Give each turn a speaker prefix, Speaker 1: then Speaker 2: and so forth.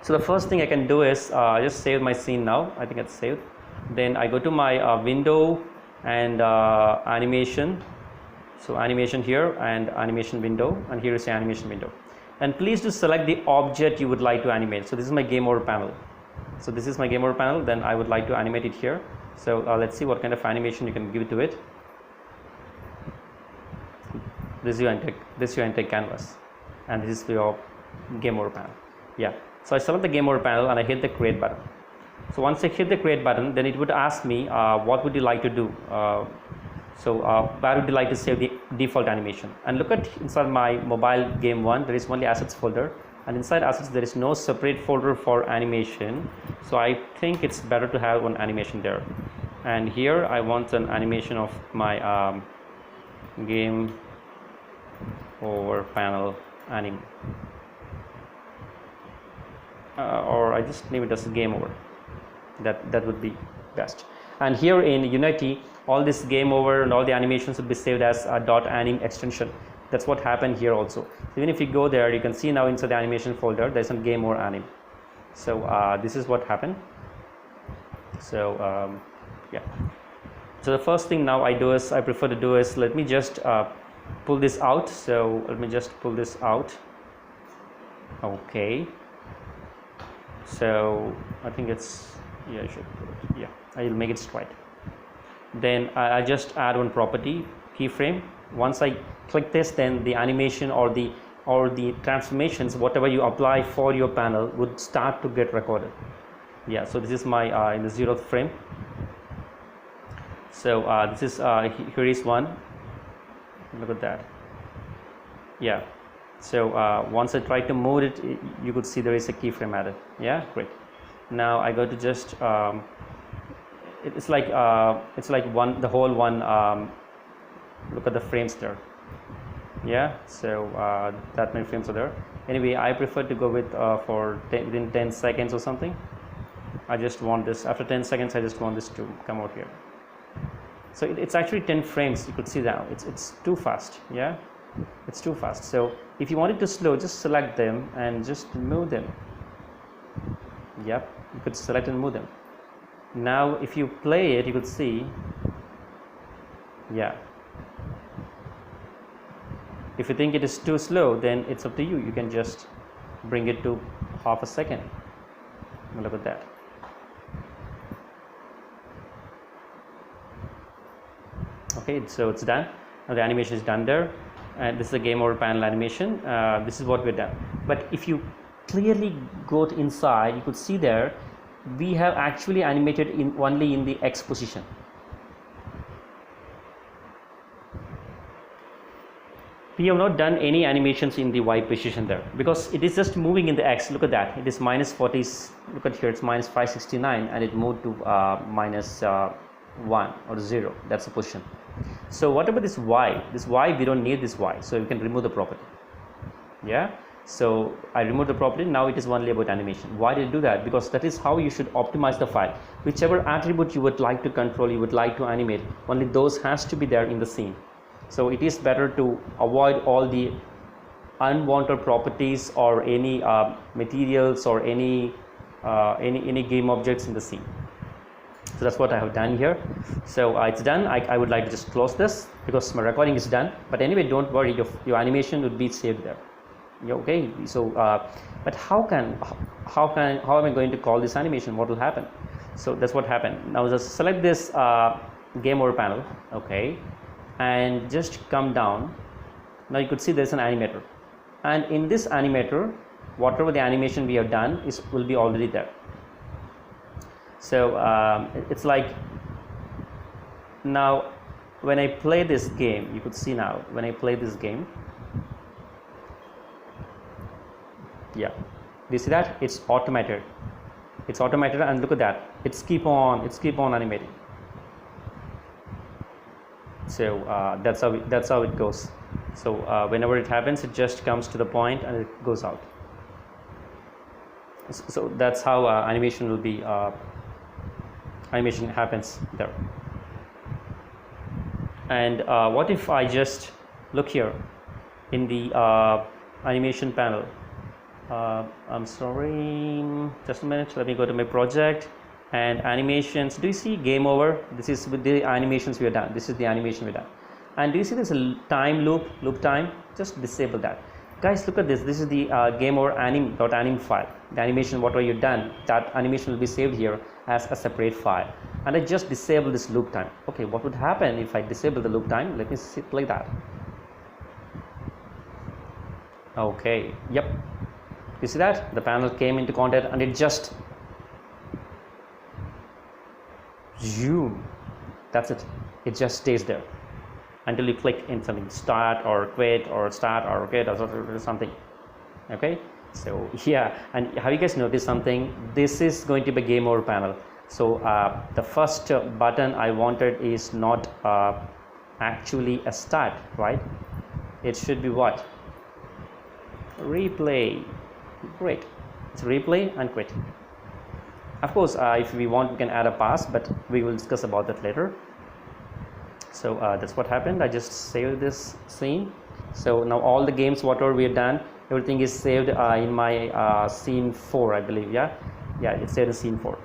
Speaker 1: So the first thing I can do is just save my scene now. I think it's saved. Then I go to my window and animation. So animation here and animation window, and here is the animation window. And please do select the object you would like to animate. So this is my game over panel. So this is my game over panel. Then I would like to animate it here. So let's see what kind of animation you can give to it. This is your entire canvas, and this is your game over panel. Yeah. So I select the game over panel and I hit the create button. So once I hit the create button, then it would ask me what would you like to do. Where would you like to save the default animation? And look at inside my mobile game one, there is only assets folder, and inside assets there is no separate folder for animation. So I think it's better to have one animation there. And here I want an animation of my game over panel anim, or I just name it as game over. That would be best. And here in Unity, all this game over and all the animations will be saved as a .anim extension. That's what happened here also. So even if you go there, you can see now inside the animation folder there's some game over anim. So this is what happened. So yeah. So the first thing now I prefer to do is let me just pull this out. So let me just pull this out. Okay. So I think it's, yeah, I should put it, yeah, I will make it straight. Then I just add one property, keyframe. Once I click this, then the animation or the transformations, whatever you apply for your panel, would start to get recorded. Yeah, so this is my in the 0th frame. So this is here is one. Look at that. Yeah. So once I try to move it, you could see there is a keyframe added. Yeah, great. Now I go to just it's like the whole one. Look at the frames there. Yeah, so that many frames are there. Anyway, I prefer to go with within 10 seconds or something. I just want this after 10 seconds. I just want this to come out here. So it's actually 10 frames. You could see that it's too fast. Yeah, it's too fast. So if you want it to slow, just select them and just move them. Yep, you could select and move them. Now if you play it, you could see, yeah, if you think it is too slow, then it's up to you. You can just bring it to half a second. Look at that. Okay, so it's done. Now the animation is done there, and this is a game over panel animation. This is what we're done. But if you clearly go inside, you could see there we have actually animated only in the X position. We have not done any animations in the Y position there because it is just moving in the X. Look at that, it is -40. Look at here, it's -569, and it moved to -1 or 0. That's the position. So what about this Y? This Y, we don't need this Y, so you can remove the property. Yeah, so I remove the property. Now it is only about animation. Why did I do that? Because that is how you should optimize the file. Whichever attribute you would like to control, you would like to animate, only those has to be there in the scene. So it is better to avoid all the unwanted properties or any materials or any game objects in the scene. So that's what I have done here. So it's done. I would like to just close this because my recording is done. But anyway, don't worry, your animation would be saved there. Okay. So but how am I going to call this animation? What will happen? So that's what happened. Now just select this game over panel. Okay, and just come down. Now you could see there's an animator, and in this animator, whatever the animation we have done will be already there. So it's like now when I play this game, you could see now when I play this game, yeah, do you see that? It's automated. It's automated, and look at that. It's keep on animating. So that's how it goes. So whenever it happens, it just comes to the point and it goes out. So that's how animation will be. Animation happens there. And what if I just look here in the animation panel? I'm sorry, just a minute, let me go to my project and animations. Do you see game over? This is with the animations we are done. This is the animation we're done. And do you see this time loop time? Just disable that. Guys, look at this. This is the game over anim.anim file. The animation, whatever you've done, that animation will be saved here as a separate file. And I just disable this loop time. Okay, what would happen if I disable the loop time? Let me see, play that. Okay, yep. You see that? The panel came into contact and it just zoom. That's it. It just stays there until you click in something, start or quit or start or quit or something. Okay, so yeah, and have you guys noticed something? This is going to be game over panel. So the first button I wanted is not actually a start, right? It should be what? Replay. Great. It's replay and quit. Of course, if we want, we can add a pass, but we will discuss about that later. So that's what happened. I just saved this scene. So now all the games, whatever we have done, everything is saved in my scene 4, I believe. Yeah, it's saved in scene 4.